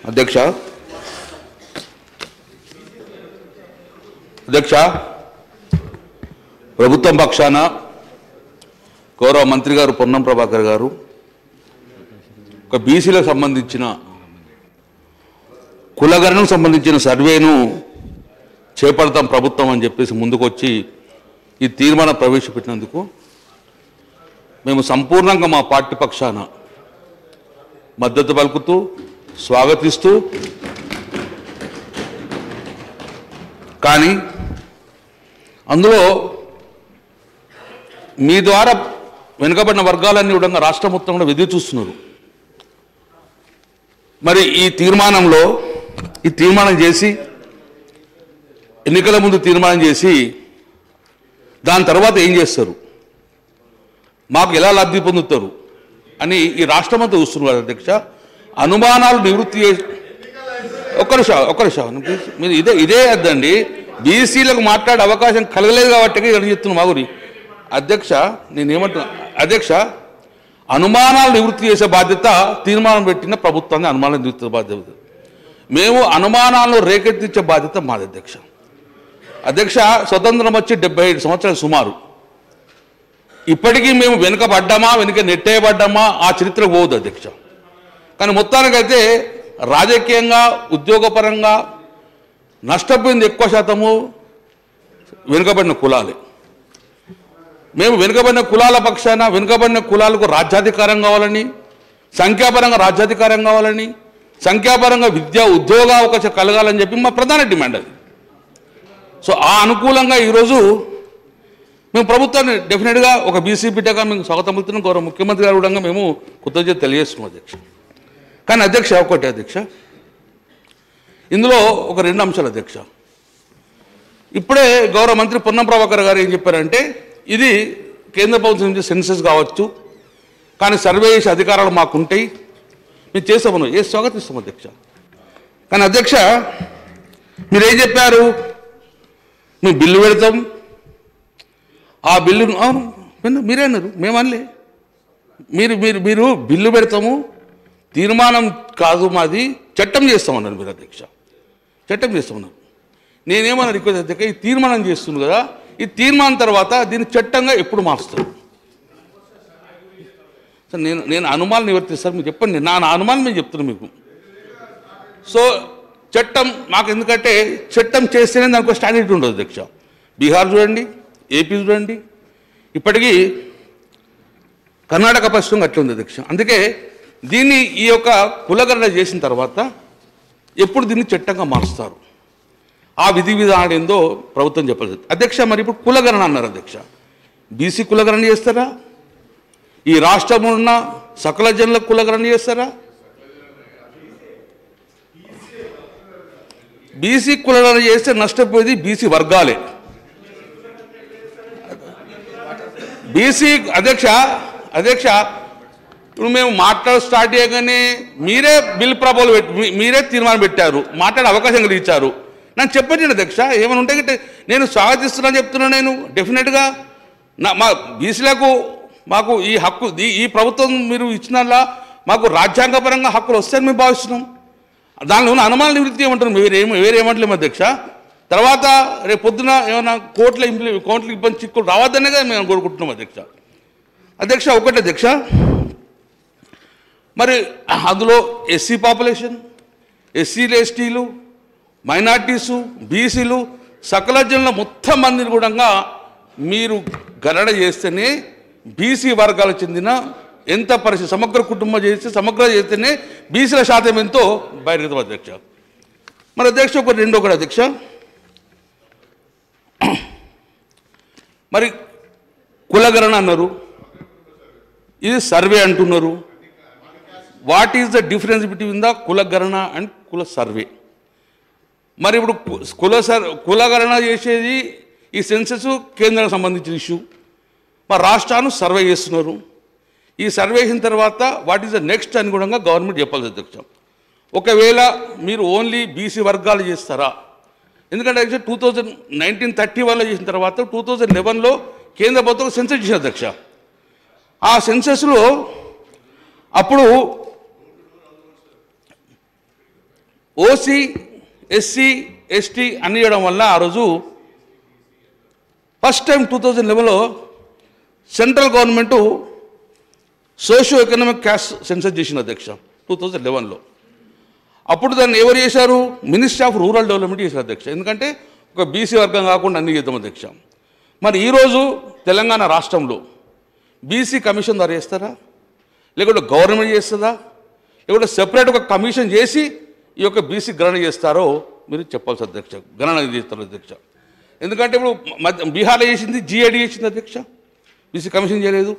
అధ్యక్ష ప్రభుత్వం పక్షాన గౌరవ మంత్రి గారు పొన్నం ప్రభాకర్ గారు ఒక బీసీలకు సంబంధించిన కులగణనకు సంబంధించిన సర్వేను చేపడతాం ప్రభుత్వం అని చెప్పేసి ముందుకొచ్చి ఈ తీర్మానం ప్రవేశపెట్టినందుకు మేము సంపూర్ణంగా మా పార్టీ పక్షాన మద్దతు పలుకుతూ స్వాగతిస్తూ, కానీ అందులో మీ ద్వారా వెనుకబడిన వర్గాలన్నీ కూడా రాష్ట్రం మొత్తం కూడా ఎదురు చూస్తున్నారు. మరి ఈ తీర్మానం చేసి ఎన్నికల ముందు తీర్మానం చేసి దాని తర్వాత ఏం చేస్తారు, మాకు ఎలా లబ్ధి పొందుతారు అని ఈ రాష్ట్రమంతా చూస్తున్నారు. అధ్యక్ష, అనుమానాలు నివృత్తి చేసి ఒక్క నిమిషం మీరు ఇదే అద్దండి, బీసీలకు మాట్లాడే అవకాశం కలగలేదు కాబట్టి చెప్తున్నాను మాగురి. అధ్యక్ష, నేనేమంటున్నా అధ్యక్ష, అనుమానాలు నివృత్తి చేసే బాధ్యత తీర్మానం పెట్టిన ప్రభుత్వాన్ని అనుమానాలు నివృత్తి బాధ్యత, మేము అనుమానాలను రేకెత్తించే బాధ్యత మాది. అధ్యక్ష, స్వతంత్రం వచ్చి 75 సంవత్సరాలు సుమారు. ఇప్పటికీ మేము వెనుక నెట్టేయబడ్డామా ఆ చరిత్రకు పోవద్దు అధ్యక్ష. కానీ మొత్తానికైతే రాజకీయంగా ఉద్యోగపరంగా నష్టపోయింది ఎక్కువ శాతము వెనుకబడిన కులాలే. మేము వెనుకబడిన కులాల పక్షాన వెనుకబడిన కులాలకు రాజ్యాధికారం కావాలని, సంఖ్యాపరంగా రాజ్యాధికారం కావాలని, సంఖ్యాపరంగా విద్యా ఉద్యోగ అవకాశం కలగాలని చెప్పి మా ప్రధాన డిమాండ్ అది. సో ఆ అనుకూలంగా ఈరోజు మేము ప్రభుత్వాన్ని డెఫినెట్గా ఒక బీసీ బిడ్డగా మేము స్వాగతం పలుకుతున్నాం. గౌరవ ముఖ్యమంత్రి గారు కూడా మేము కృతజ్ఞత తెలియజేస్తున్నాం అధ్యక్ష. కానీ అధ్యక్ష ఒకటి అధ్యక్ష, ఇందులో ఒక 2 అంశాలు అధ్యక్ష. ఇప్పుడే గౌరవ మంత్రి పొన్నం ప్రభాకర్ గారు ఏం చెప్పారంటే, ఇది కేంద్ర ప్రభుత్వం నుంచి సెన్సస్ కావచ్చు, కానీ సర్వే చేసే అధికారాలు మాకుంటాయి, మేము చేస్తామను స్వాగతిస్తాం అధ్యక్ష. కానీ అధ్యక్ష, మీరేం చెప్పారు, మేము బిల్లు పెడతాం, ఆ బిల్లును అవును మీరే అన్నారు, మేమనలే. మీరు బిల్లు పెడతాము, తీర్మానం కాదు మాది, చట్టం చేస్తామన్నారు మీరు అధ్యక్ష. చట్టం చేస్తామన్నారు. నేనేమన్నా రిక్వెస్ట్ అధ్యక్ష, ఈ తీర్మానం చేస్తుంది కదా, ఈ తీర్మానం తర్వాత దీన్ని చట్టంగా ఎప్పుడు మారుస్తారు సార్? నేను అనుమానం నివర్తిస్తాను, మీరు చెప్పండి. నా అనుమానం మేము చెప్తున్నాను మీకు. సో చట్టం మాకు, ఎందుకంటే చట్టం చేస్తేనే దానికి ఒక స్టాండర్డ్ ఉండదు అధ్యక్ష. బీహార్ చూడండి, ఏపీ చూడండి, ఇప్పటికీ కర్ణాటక పశ్చిమ అట్లుంది అధ్యక్ష. అందుకే దీన్ని ఈ యొక్క కులగణన చేసిన తర్వాత ఎప్పుడు దీన్ని చట్టంగా మారుస్తారు, ఆ విధి విధానం ఏందో ప్రభుత్వం చెప్పలేదు అధ్యక్ష. మరి ఇప్పుడు కులగణన అన్నారు అధ్యక్ష, బీసీ కులగణన చేస్తారా, ఈ రాష్ట్రంలో ఉన్న సకల జనుల కులగణన చేస్తారా? బీసీ కులగణన చేస్తే నష్టపోయేది బీసీ వర్గాలే. బీసీ అధ్యక్ష ఇప్పుడు మేము స్టార్ట్ చేయగానే మీరే బిల్ ప్రపోజల్ మీరే తీర్మానం పెట్టారు, మాట్లాడే అవకాశం కలిగించారు. నాకు చెప్పండి అధ్యక్ష, ఏమైనా ఉంటే నేను స్వాగతిస్తున్నాను చెప్తున్నాను. నేను డెఫినెట్గా మా బీసీలకు మాకు ఈ హక్కు, ఈ ప్రభుత్వం మీరు ఇచ్చినలా మాకు రాజ్యాంగపరంగా హక్కులు వస్తాయని మేము భావిస్తున్నాం. దానిలో ఉన్న అనుమానాలు నివృత్తి ఏమంటున్నాం, వేరేమంటలేము అధ్యక్ష. తర్వాత రేపు పొద్దున ఏమైనా కోర్టులో ఇబ్బంది చిక్కులు రావద్దనేగా మేము కోరుకుంటున్నాం అధ్యక్ష. ఒకటి అధ్యక్ష, మరి అందులో ఎస్సీ పాపులేషన్, ఎస్సీలు, ఎస్టీలు, మైనార్టీసు, బీసీలు, సకల జనుల మొత్తం మందిని కూడా మీరు గణన చేస్తేనే బీసీ వర్గాలకు చెందిన ఎంత పరిస్థితి సమగ్ర కుటుంబం చేస్తేనే బీసీల శాతం ఎంతో బయటకు అధ్యక్ష. మరి అధ్యక్ష ఒకటి అధ్యక్ష, మరి కులగణన అన్నారు, ఇది సర్వే అంటున్నారు. What is the difference between the కులగణన అండ్ కుల సర్వే? మరి ఇప్పుడు కులగణన చేసేది ఈ సెన్సస్ కేంద్రానికి సంబంధించిన ఇష్యూ, మరి రాష్ట్రాన్ని సర్వే చేస్తున్నారు. ఈ సర్వే చేసిన తర్వాత వాట్ ఈజ్ ద నెక్స్ట్ అని కూడా గవర్నమెంట్ చెప్పాలి అధ్యక్ష. ఒకవేళ మీరు ఓన్లీ బీసీ వర్గాలు చేస్తారా? ఎందుకంటే 1931లో చేసిన తర్వాత 2011లో కేంద్ర ప్రభుత్వం సెన్సస్ చేసిన అధ్యక్ష. ఆ సెన్సస్లో అప్పుడు ఓసీ, ఎస్సీ, ఎస్టీ అన్ని ఇవ్వడం వల్ల ఆ రోజు ఫస్ట్ టైం 2011లో central government socio economic caste census చేసిన అధ్యక్ష 2011లో. అప్పుడు దాన్ని ఎవరు చేశారు? మినిస్ట్రీ ఆఫ్ రూరల్ డెవలప్మెంట్ చేశారు అధ్యక్ష. ఎందుకంటే ఒక బీసీ వర్గం కాకుండా అన్ని చేద్దాం అధ్యక్ష. మరి ఈరోజు తెలంగాణ రాష్ట్రంలో బీసీ కమిషన్ ద్వారా చేస్తారా, లేకుంటే గవర్నమెంట్ చేస్తుందా, లేకుంటే సెపరేట్ ఒక కమిషన్ చేసి ఈ యొక్క బీసీ గణన చేస్తారో మీరు చెప్పాల్సి అధ్యక్ష. గణన చేస్తారు అధ్యక్ష. ఎందుకంటే ఇప్పుడు బీహార్లో చేసింది, జీఏడీ చేసింది అధ్యక్ష, బీసీ కమిషన్ చేయలేదు.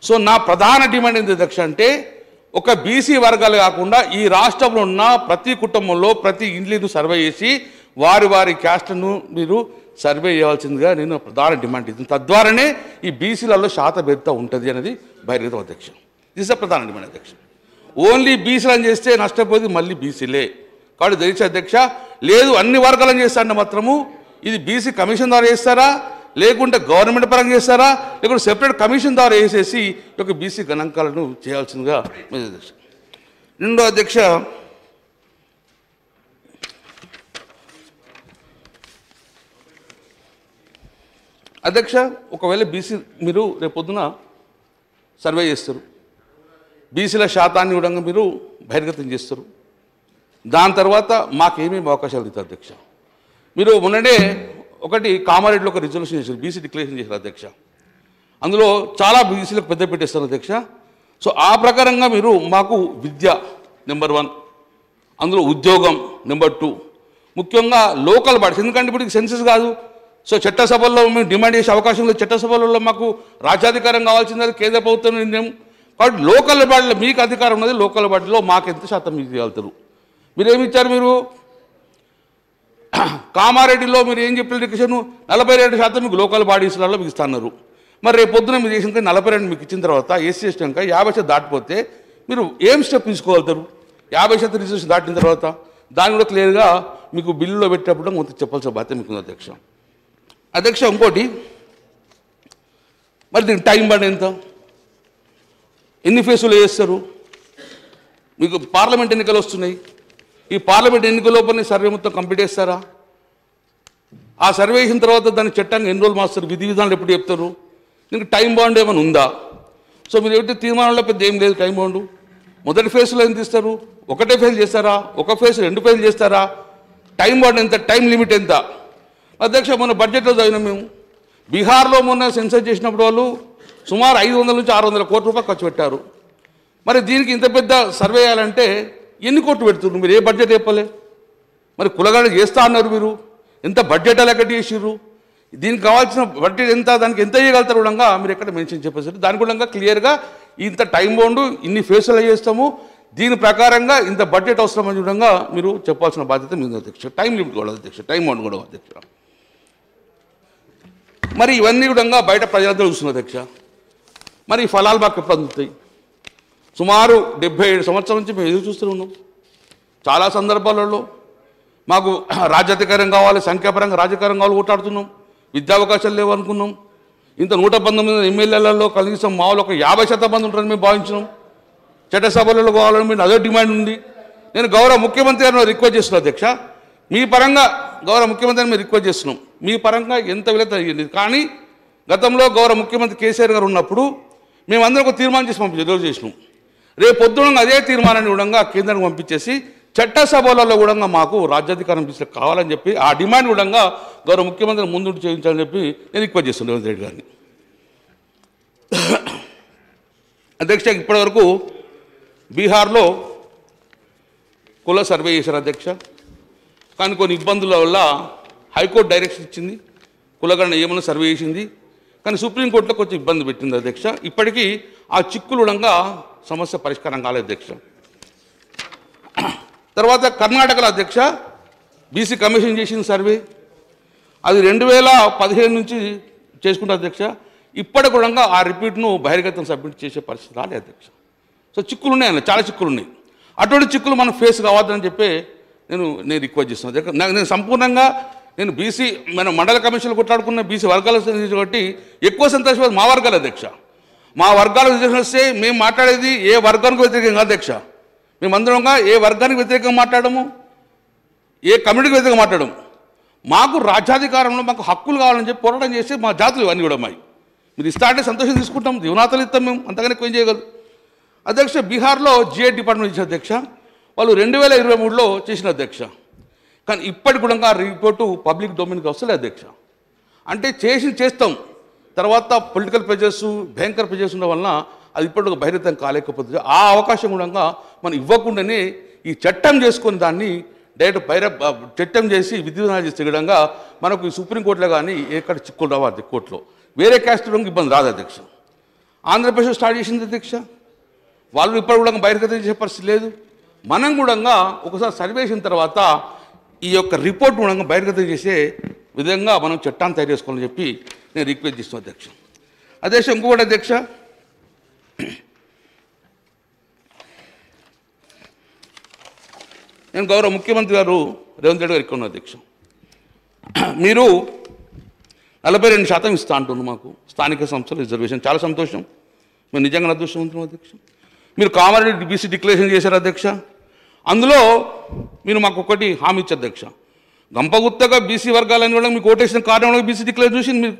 సో నా ప్రధాన డిమాండ్ ఏంటి అధ్యక్ష అంటే, ఒక బీసీ వర్గాలు కాకుండా ఈ రాష్ట్రంలో ఉన్న ప్రతి కుటుంబంలో ప్రతి ఇండ్లను సర్వే చేసి వారి వారి క్యాస్ట్ను మీరు సర్వే చేయాల్సిందిగా నేను ప్రధాన డిమాండ్ ఇస్తుంది. తద్వారానే ఈ బీసీలలో శాతభేదత ఉంటుంది అనేది బహిర్గతం అధ్యక్ష. ఇది ప్రధాన డిమాండ్ అధ్యక్ష. ఓన్లీ బీసీలను చేస్తే నష్టపోయేది మళ్ళీ బీసీలే. కాబట్టి దయచేసి అధ్యక్ష, లేదు అన్ని వర్గాలను చేస్తారంటే మాత్రము ఇది బీసీ కమిషన్ ద్వారా చేస్తారా, లేకుంటే గవర్నమెంట్ పరంగా చేస్తారా, లేకుంటే సెపరేట్ కమిషన్ ద్వారా వేసేసి ఈ యొక్క బీసీ గణాంకాలను చేయాల్సిందిగా అధ్యక్ష. రెండో అధ్యక్ష, అధ్యక్ష ఒకవేళ బీసీ మీరు రేపొద్దున సర్వే చేస్తారు, బీసీల శాతాన్ని కూడా మీరు బహిర్గతం చేస్తారు. దాని తర్వాత మాకేమేమి అవకాశాలు ఇస్తారు అధ్యక్ష? మీరు మొన్ననే ఒకటి కామారెడ్డిలో ఒక రిజల్యూషన్ చేశారు, బీసీ డిక్లరేషన్ చేశారు అధ్యక్ష. అందులో చాలా బీసీలకు పెద్ద పెట్టేస్తారు అధ్యక్ష. సో ఆ ప్రకారంగా మీరు మాకు విద్య నెంబర్ 1, అందులో ఉద్యోగం నెంబర్ 2, ముఖ్యంగా లోకల్ బాడీస్. ఎందుకంటే ఇప్పుడు సెన్సస్ కాదు, సో చట్టసభల్లో మేము డిమాండ్ చేసే అవకాశం లేదు. చట్టసభలలో మాకు రాజ్యాధికారం కావాల్సింది కేంద్ర ప్రభుత్వం నిర్ణయం. కాబట్టి లోకల్ బాడీలో మీకు అధికారం ఉన్నది, లోకల్ బాడీలో మాకు ఎంత శాతం మీకు ఇవ్వగలుగుతారు? మీరేమి ఇచ్చారు? మీరు కామారెడ్డిలో మీరు ఏం చెప్పిన రిక్వెషన్ 42% మీకు లోకల్ బాడీస్లలో మీకు ఇస్తున్నారు. మరి రేపు పొద్దున మీరు చేసిన 42 మీకు ఇచ్చిన తర్వాత ఎస్సీ ఎస్టీ కనుక 50% దాటిపోతే మీరు ఏం స్టెప్ తీసుకోగలుగుతారు? 50% రిజర్వేషన్ దాటిన తర్వాత దాన్ని కూడా క్లియర్గా మీకు బిల్లులో పెట్టేటప్పుడు కొంత చెప్పాల్సిన బాధ్యత మీకు ఉంది అధ్యక్ష. అధ్యక్ష ఇంకోటి, మరి దీనికి టైం బాండ్ ఎంత, ఎన్ని ఫేసులు చేస్తారు? మీకు పార్లమెంట్ ఎన్నికలు వస్తున్నాయి, ఈ పార్లమెంట్ ఎన్నికల లోపలనే సర్వే మొత్తం కంప్లీట్ చేస్తారా? ఆ సర్వే చేసిన తర్వాత దాన్ని చట్టంగా ఎన్ని రోజులు మాస్తారు? విధి విధానాలు ఎప్పుడు చెప్తారు? దీనికి టైం బాండ్ ఏమైనా ఉందా? సో మీరు ఏమిటి తీర్మానంలో పెద్ద ఏం లేదు టైం బాండ్. మొదటి ఫేజ్లో ఎంత ఇస్తారు? ఒకటే ఫేజ్ చేస్తారా, ఒక ఫేజ్ 2 ఫేజ్ చేస్తారా? టైం బాండ్ ఎంత, టైం లిమిట్ ఎంత? అధ్యక్ష మొన్న బడ్జెట్లో చదివినాం మేము, బీహార్లో మొన్న సెన్సస్ చేసినప్పుడు వాళ్ళు సుమారు 500 నుంచి 600 కోట్ల రూపాయలు ఖర్చు పెట్టారు. మరి దీనికి ఇంత పెద్ద సర్వే చేయాలంటే ఎన్ని కోట్లు పెడుతున్నారు? మీరు ఏ బడ్జెట్ చెప్పలే. మరి కులగడ చేస్తా అన్నారు, మీరు ఎంత బడ్జెట్ అలా కట్టి చేసిర్రు? దీనికి కావాల్సిన బడ్జెట్ ఎంత, దానికి ఎంత చేయగలుగుతారు కూడా మీరు ఎక్కడ మెన్షన్ చెప్పేసారు. దాని కూడా క్లియర్గా ఇంత టైం బౌండ్ ఇన్ని ఫేసులు చేస్తాము, దీని ప్రకారంగా ఇంత బడ్జెట్ అవసరమని కూడా మీరు చెప్పాల్సిన బాధ్యత మీద అధ్యక్ష. టైం లిమిట్ కూడా అధ్యక్ష, టైం బౌండ్ కూడా అధ్యక్ష. మరి ఇవన్నీ కూడా బయట ప్రజలందరూ చూస్తున్నారు అధ్యక్ష. మరి ఈ ఫలాలు మాకు ఎప్పుడు అందుతాయి? సుమారు 77 సంవత్సరాల నుంచి మేము ఎదురు చూస్తూ ఉన్నాం. చాలా సందర్భాలలో మాకు రాజ్యాధికారం కావాలి, సంఖ్యాపరంగా రాజకీయం కావాలి కొట్లాడుతున్నాం, విద్యావకాశాలు లేవు అనుకున్నాం. ఇంత 119 ఎమ్మెల్యేలలో కనీసం మామూలు ఒక 50% మంది ఉంటారని మేము భావించినాం. చట్టసభలలో కావాలని మీరు అదే డిమాండ్ ఉంది. నేను గౌరవ ముఖ్యమంత్రి గారిని రిక్వెస్ట్ చేస్తున్నాను అధ్యక్ష, మీ పరంగా గౌరవ ముఖ్యమంత్రిని మేము రిక్వెస్ట్ చేస్తున్నాం, మీ పరంగా ఎంత విలువ అయ్యింది. కానీ గతంలో గౌరవ ముఖ్యమంత్రి కేసీఆర్ గారు ఉన్నప్పుడు మేమందరం ఒక తీర్మానం చేసి రిజర్వ్ చేసినాం. రేపు పొద్దున అదే తీర్మానాన్ని కూడా కేంద్రానికి పంపించేసి చట్టసభలలో కూడా మాకు రాజ్యాధికారం కావాలని చెప్పి ఆ డిమాండ్ కూడా గౌరవ ముఖ్యమంత్రిని ముందుండి చేయించాలని చెప్పి నేను రిక్వెస్ట్ చేస్తున్నాను రేవంత్ రెడ్డి గారిని. అధ్యక్ష ఇప్పటివరకు బీహార్లో కుల సర్వే చేశారు అధ్యక్ష. కానీ కొన్ని ఇబ్బందుల వల్ల హైకోర్టు డైరెక్షన్ ఇచ్చింది, కులగణన ఏమన్నా సర్వే చేసింది, కానీ సుప్రీంకోర్టులో కొంచెం ఇబ్బంది పెట్టింది అధ్యక్ష. ఇప్పటికీ ఆ చిక్కులుడంగా సమస్య పరిష్కారం కాలేదు అధ్యక్ష. తర్వాత కర్ణాటకలో అధ్యక్ష బీసీ కమిషన్ చేసిన సర్వే అది 2015 నుంచి చేసుకుంటారు అధ్యక్ష. ఇప్పటి కూడా ఆ రిపీట్ను బహిర్గతం సబ్మిట్ చేసే పరిస్థితి రాలేదు అధ్యక్ష. సో చిక్కులు ఉన్నాయి అన్న, చాలా చిక్కులు ఉన్నాయి. అటువంటి చిక్కులు మనం ఫేస్ కావద్దని చెప్పి నేను రిక్వెస్ట్ చేస్తున్నాను. నేను సంపూర్ణంగా నేను బీసీ మన మండల కమిషన్లు కొట్లాడుకున్న బీసీ వర్గాల కాబట్టి ఎక్కువ సంతోషం మా వర్గాల అధ్యక్ష. మా వర్గాలకు రిజర్వేషన్ వస్తే మేము మాట్లాడేది ఏ వర్గానికి వ్యతిరేకంగా అధ్యక్ష. మేమందరంగా ఏ వర్గానికి వ్యతిరేకంగా మాట్లాడము, ఏ కమ్యూనిటీకి వ్యతిరేకంగా మాట్లాడడం. మాకు రాజ్యాధికారంలో మాకు హక్కులు కావాలని చెప్పి పోరాటం చేసి మా జాతులు ఇవన్నీ కూడా అమ్మాయి. మీరు ఇస్తా అంటే సంతోషం తీసుకుంటాం, జీవనాతలు ఇస్తాం, మేము అంతగానే ఎక్కువ ఏం చేయగలరు. అధ్యక్ష, బీహార్లో జిఐ డిపార్ట్మెంట్ ఇచ్చిన అధ్యక్ష, వాళ్ళు 2023లో చేసిన అధ్యక్ష. కానీ ఇప్పటికి కూడా ఆ రిపోర్టు పబ్లిక్ డొమైన్కి వస్తలే అధ్యక్ష. అంటే చేస్తాం, తర్వాత పొలిటికల్ ప్రెజర్స్, భయంకర ప్రెజర్స్ ఉండడం వలన అది ఇప్పటికి బహిర్గతం కాలేకపోతుంది. ఆ అవకాశం కూడా మనం ఇవ్వకుండానే ఈ చట్టం చేసుకుని దాన్ని డైరెక్ట్ చట్టం చేసి విధివిధానాలు చేసే విధంగా మనకు ఈ సుప్రీంకోర్టులో కానీ ఎక్కడ చిక్కులు రావాలి కోర్టులో. వేరే క్యాస్ట్ ఇబ్బంది రాదు అధ్యక్ష. ఆంధ్రప్రదేశ్ స్టార్ట్ చేసింది అధ్యక్ష, వాళ్ళు ఇప్పుడు కూడా బహిర్గతం చేసే పరిస్థితి లేదు. మనం కూడా ఒకసారి సర్వే చేసిన తర్వాత ఈ యొక్క రిపోర్ట్ కూడా బహిర్గతం చేసే విధంగా మనం చట్టాన్ని తయారు చేసుకోవాలని చెప్పి నేను రిక్వెస్ట్ చేస్తున్నాను అధ్యక్ష. అధ్యక్ష, ఇంకొకటి అధ్యక్ష, నేను గౌరవ ముఖ్యమంత్రి గారు రేవంత్ రెడ్డి గారు ఇక్కడ ఉన్న అధ్యక్ష, మీరు 42% ఇస్తా అంటున్నారు మాకు స్థానిక సంస్థల రిజర్వేషన్. చాలా సంతోషం, మేము నిజంగా అదృష్టవంతులం అధ్యక్ష. మీరు కామారెడ్డి బీసీ డిక్లరేషన్ చేశారు అధ్యక్ష, అందులో మీరు మాకు ఒకటి హామీ ఇచ్చారు అధ్యక్ష, గంపగుత్తగా బీసీ వర్గాలని కూడా మీకు ఓటేసిన కారణంలో బీసీ డిక్లేర్ చూసింది మీరు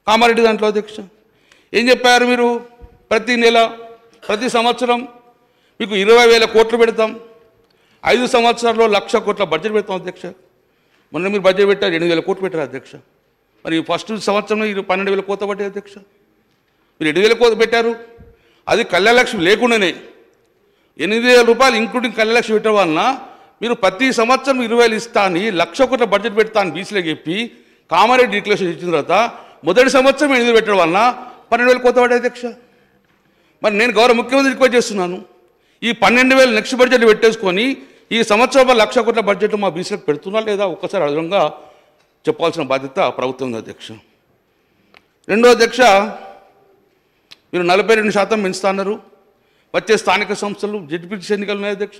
కామారెడ్డి దాంట్లో అధ్యక్ష. ఏం చెప్పారు మీరు? ప్రతి నెల ప్రతి సంవత్సరం మీకు 20,000 కోట్లు పెడతాం, 5 సంవత్సరాల్లో 1,00,000 కోట్ల బడ్జెట్ పెడతాం అధ్యక్ష. మొన్న మీరు బడ్జెట్ పెట్టారు 8,000 కోట్లు పెట్టారు అధ్యక్ష. మరి ఫస్ట్ సంవత్సరంలో 12,000 కోత పట్టాయి అధ్యక్ష. మీరు 7,000 కోత పెట్టారు, అది కళ్యాణలక్ష్మి లేకుండానే 8,000 రూపాయలు ఇంక్లూడింగ్ కళ్యాణలక్ష్మి పెట్టడం వలన మీరు ప్రతి సంవత్సరం 20,000 ఇస్తా అని 1,00,000 కోట్ల బడ్జెట్ పెడతా అని బీసీలో చెప్పి కామారెడ్డి డిక్లరేషన్ ఇచ్చిన తర్వాత మొదటి సంవత్సరం 8,000 పెట్టడం వలన 12,000 కోత పడ్డాయి అధ్యక్ష. మరి నేను గౌరవ ముఖ్యమంత్రి రిక్వెస్ట్ చేస్తున్నాను, ఈ 12,000 నెక్స్ట్ బడ్జెట్ పెట్టేసుకొని ఈ సంవత్సరం 1,00,000 కోట్ల బడ్జెట్ మా బీసీలకు పెడుతున్నా లేదా ఒక్కసారి అదనంగా చెప్పాల్సిన బాధ్యత ప్రభుత్వం ఉంది అధ్యక్ష. రెండో అధ్యక్ష, మీరు 42% పెంచుతా అన్నారు. వచ్చే స్థానిక సంస్థలు జడ్పీటీసీ ఎన్నికలు ఉన్నాయి అధ్యక్ష,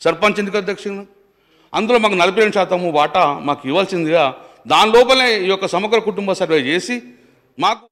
సర్పంచ్ ఎన్నికల అధ్యక్ష, అందులో మాకు 42% వాటా మాకు ఇవ్వాల్సిందిగా దాని లోపలే ఈ యొక్క సమగ్ర కుటుంబ సర్వే చేసి మాకు